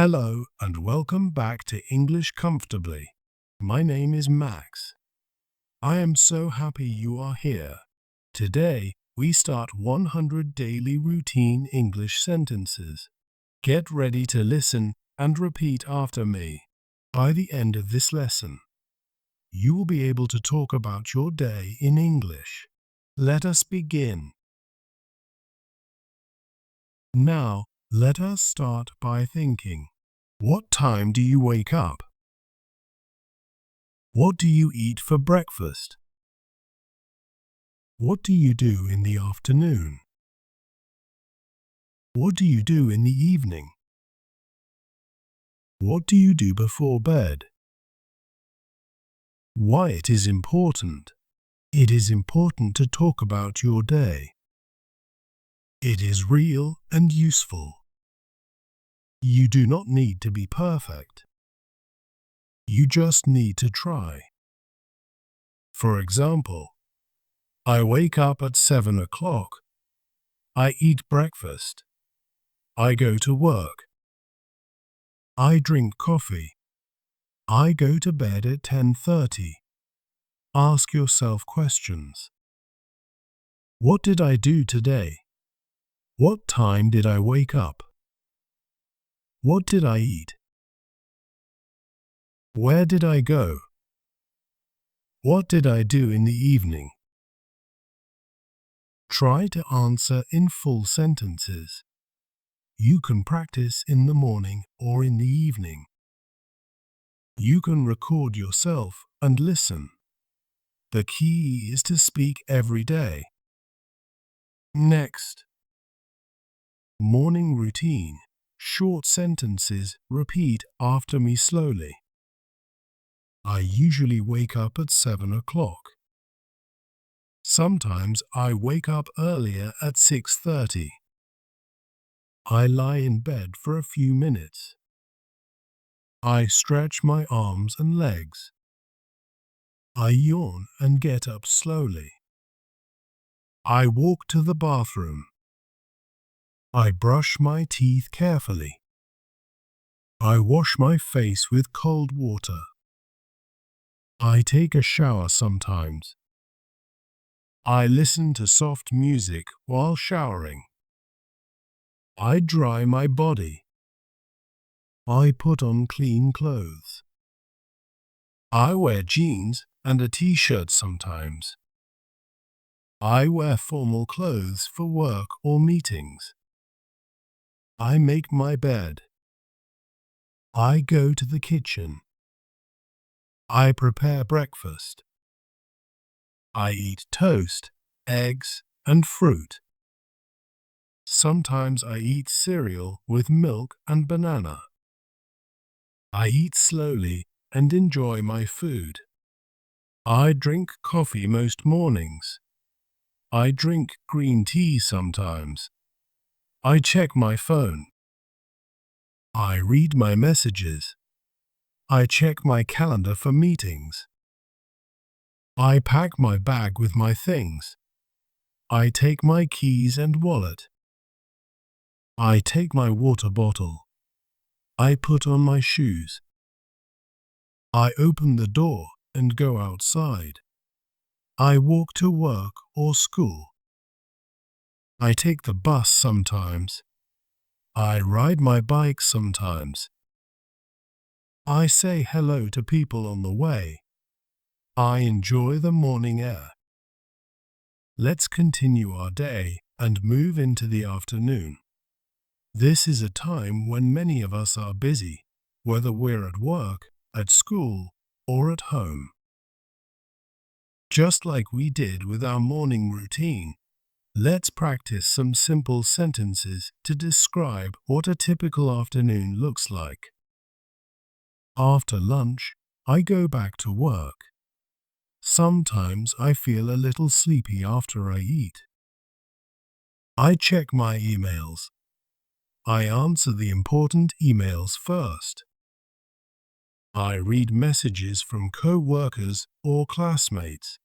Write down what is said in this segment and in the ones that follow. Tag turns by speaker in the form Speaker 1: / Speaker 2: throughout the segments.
Speaker 1: Hello and welcome back to English Comfortably. My name is Max. I am so happy you are here. Today, we start 100 daily routine English sentences. Get ready to listen and repeat after me. By the end of this lesson, you will be able to talk about your day in English. Let us begin. Now, let us start by thinking. What time do you wake up? What do you eat for breakfast? What do you do in the afternoon? What do you do in the evening? What do you do before bed? Why it is important. It is important to talk about your day. It is real and useful. You do not need to be perfect. You just need to try. For example, I wake up at 7 o'clock. I eat breakfast. I go to work. I drink coffee. I go to bed at 10:30. Ask yourself questions. What did I do today? What time did I wake up? What did I eat? Where did I go? What did I do in the evening? Try to answer in full sentences. You can practice in the morning or in the evening. You can record yourself and listen. The key is to speak every day. Next. Morning routine. Short sentences. Repeat after me slowly. I usually wake up at 7 o'clock. Sometimes I wake up earlier at 6:30. I lie in bed for a few minutes. I stretch my arms and legs. I yawn and get up slowly. I walk to the bathroom. I brush my teeth carefully. I wash my face with cold water. I take a shower sometimes. I listen to soft music while showering. I dry my body. I put on clean clothes. I wear jeans and a t-shirt sometimes. I wear formal clothes for work or meetings. I make my bed. I go to the kitchen. I prepare breakfast. I eat toast, eggs, and fruit. Sometimes I eat cereal with milk and banana. I eat slowly and enjoy my food. I drink coffee most mornings. I drink green tea sometimes. I check my phone. I read my messages. I check my calendar for meetings. I pack my bag with my things. I take my keys and wallet. I take my water bottle. I put on my shoes. I open the door and go outside. I walk to work or school. I take the bus sometimes. I ride my bike sometimes. I say hello to people on the way. I enjoy the morning air. Let's continue our day and move into the afternoon. This is a time when many of us are busy, whether we're at work, at school, or at home. Just like we did with our morning routine, let's practice some simple sentences to describe what a typical afternoon looks like. After lunch, I go back to work. Sometimes I feel a little sleepy after I eat. I check my emails. I answer the important emails first. I read messages from co-workers or classmates.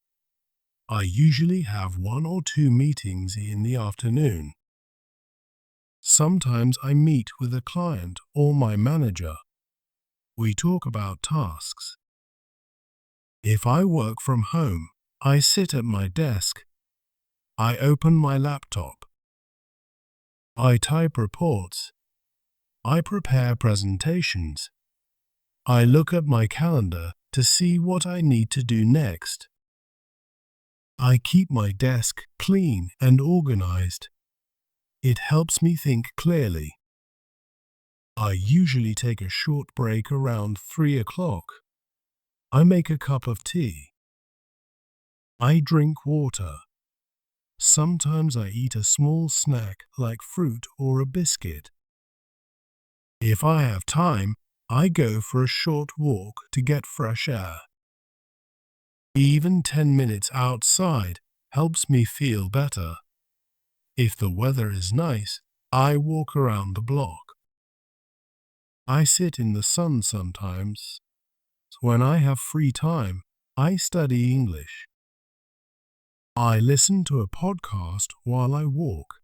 Speaker 1: I usually have 1 or 2 meetings in the afternoon. Sometimes I meet with a client or my manager. We talk about tasks. If I work from home, I sit at my desk. I open my laptop. I type reports. I prepare presentations. I look at my calendar to see what I need to do next. I keep my desk clean and organized. It helps me think clearly. I usually take a short break around 3 o'clock. I make a cup of tea. I drink water. Sometimes I eat a small snack like fruit or a biscuit. If I have time, I go for a short walk to get fresh air. Even 10 minutes outside helps me feel better. If the weather is nice, I walk around the block. I sit in the sun sometimes. When I have free time, I study English. I listen to a podcast while I walk.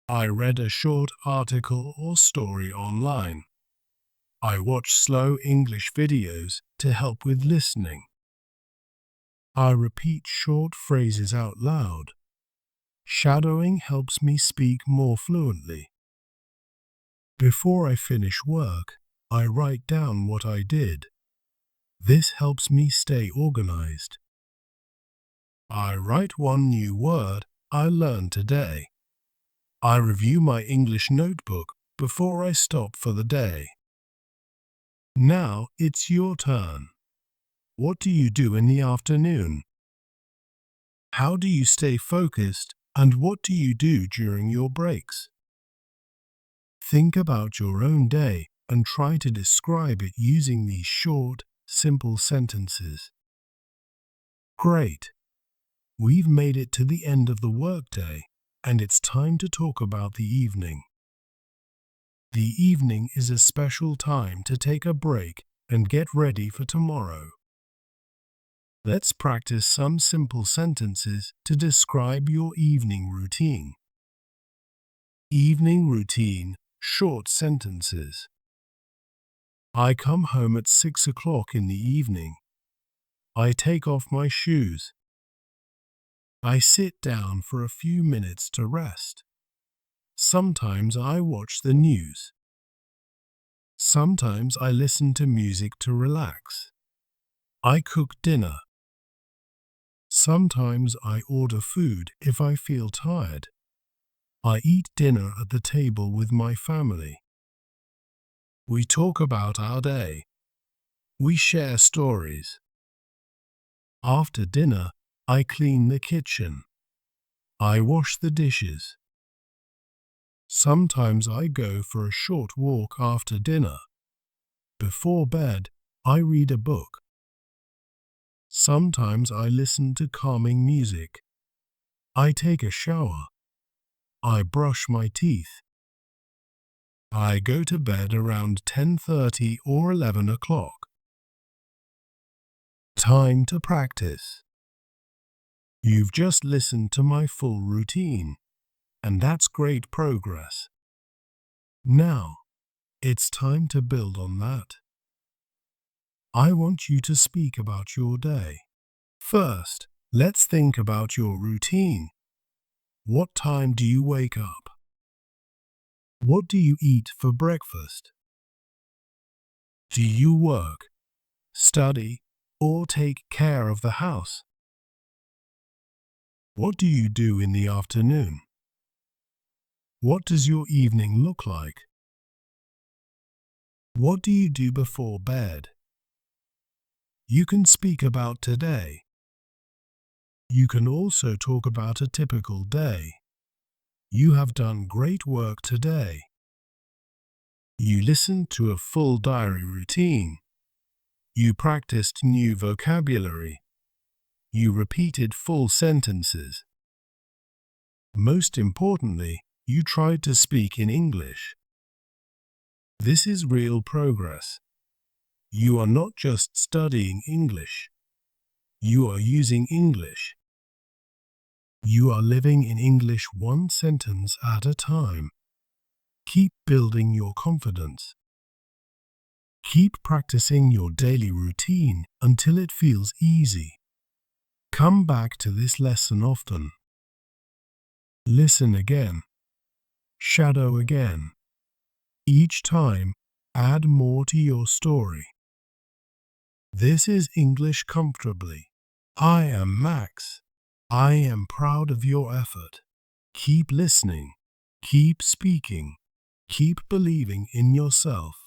Speaker 1: I read a short article or story online. I watch slow English videos to help with listening. I repeat short phrases out loud. Shadowing helps me speak more fluently. Before I finish work, I write down what I did. This helps me stay organized. I write one new word I learned today. I review my English notebook before I stop for the day. Now it's your turn. What do you do in the afternoon? How do you stay focused, and what do you do during your breaks? Think about your own day and try to describe it using these short, simple sentences. Great! We've made it to the end of the workday, and it's time to talk about the evening. The evening is a special time to take a break and get ready for tomorrow. Let's practice some simple sentences to describe your evening routine. Evening routine, short sentences. I come home at 6 o'clock in the evening. I take off my shoes. I sit down for a few minutes to rest. Sometimes I watch the news. Sometimes I listen to music to relax. I cook dinner. Sometimes I order food if I feel tired. I eat dinner at the table with my family. We talk about our day. We share stories. After dinner, I clean the kitchen. I wash the dishes. Sometimes I go for a short walk after dinner. Before bed, I read a book. Sometimes I listen to calming music. I take a shower. I brush my teeth. I go to bed around 10:30 or 11 o'clock. Time to practice. You've just listened to my full routine, and that's great progress. Now, it's time to build on that. I want you to speak about your day. First, let's think about your routine. What time do you wake up? What do you eat for breakfast? Do you work, study, or take care of the house? What do you do in the afternoon? What does your evening look like? What do you do before bed? You can speak about today. You can also talk about a typical day. You have done great work today. You listened to a full diary routine. You practiced new vocabulary. You repeated full sentences. Most importantly, you tried to speak in English. This is real progress. You are not just studying English. You are using English. You are living in English one sentence at a time. Keep building your confidence. Keep practicing your daily routine until it feels easy. Come back to this lesson often. Listen again. Shadow again. Each time, add more to your story. This is English Comfortably. I am Max. I am proud of your effort. Keep listening. Keep speaking. Keep believing in yourself.